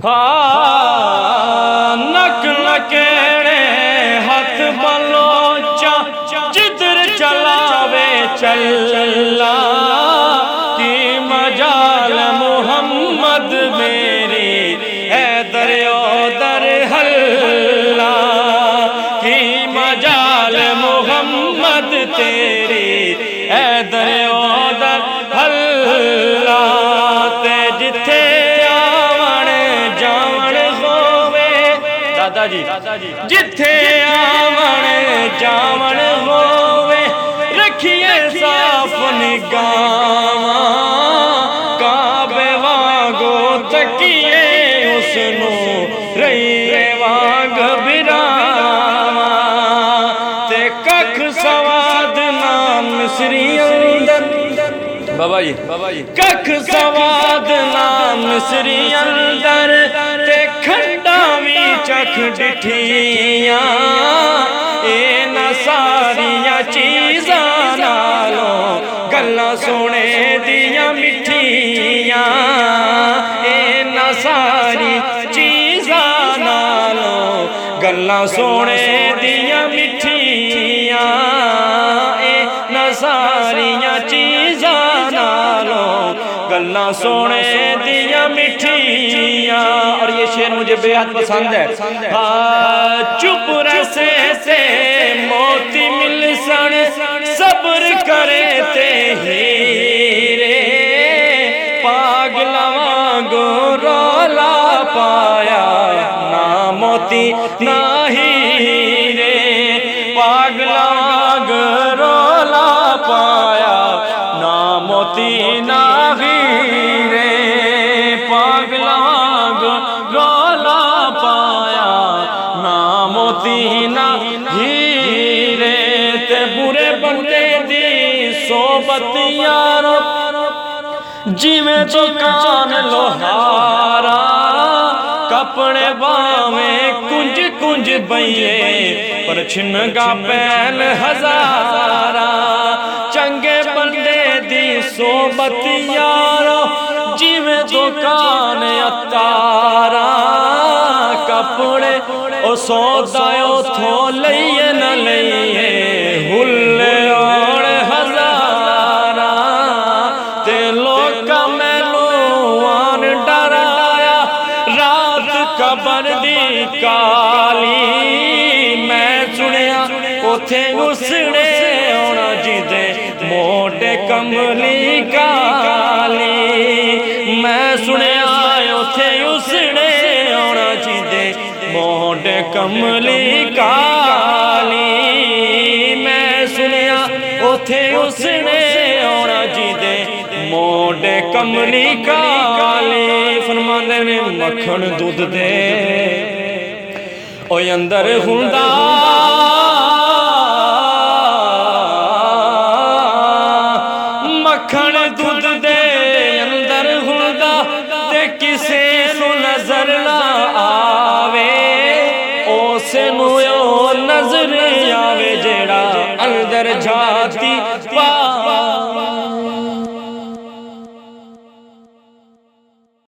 हाँ नक नकेड़े हथ बलोचा जिधर चलावे चला की मजाल मोहम्मद मेरी है दरियो दर हल्ला की मजाल मोहम्मद तेरी है दरियो दर हल्ला ते जिथे आवन जावन होवे दादा जी जिथे आवन जावन होवे रखिए साफ निगाहां काबे वांगो तकिए उसनू रहीए वांग बिरावा ते कख सवाद नाम मिसरी अंदर बाबा जी कख सवाद नाम मिसरी अंदर ते खंडा भी चख डिठियां ए न सारियां चीज़ां नालों गल्लां सोने दियां मिठियां ए न सारी चीज़ां नालों गल्लां सोने दियां मिठियां ए न सारियां चीज़ां नालों गल्लां सोने दियां मिठियां। और ये शेर मुझे बेहद पसंद है। चुप रसे से मोती मिल सन सब्र करे ते हीरे पागला वांगो रौला पाया ना मोती ना हीरे पागला वांगो रौला पाया ना मोती ना हीरे पागला वांगो रौला पाया ना मोती ना हीरे ते बुरे बंदे दी सोबत यारो जिवें दुकान लोहारा कपड़े बावें कुंज कुंज बइये पर छिनगा पैन हजारा चंगे बंदे दी सोबत यारो जिवें दुकान अतारा कपड़े ओ सौदा उथों लइए न लइए हुल्ले और हजारा ते लोका मैनू आन डराया रात कबर दी काली मैं सुनिया उथे उसने आना जिदे मोटे कमली काली मैं सुनिया उथे उसने आना जिदे मोटे कमली काली मैं सुनिया उथे उसने आना जिदे मोटे कमली काली। फरमांदे ने मक्खन दुध दे ओ अंदर हुंदा मक्खन दुध दे अंदर हुंदा ते किसे नू नजर ना आवे उस नू ओ नजर आवे जेड़ा अंदर जाती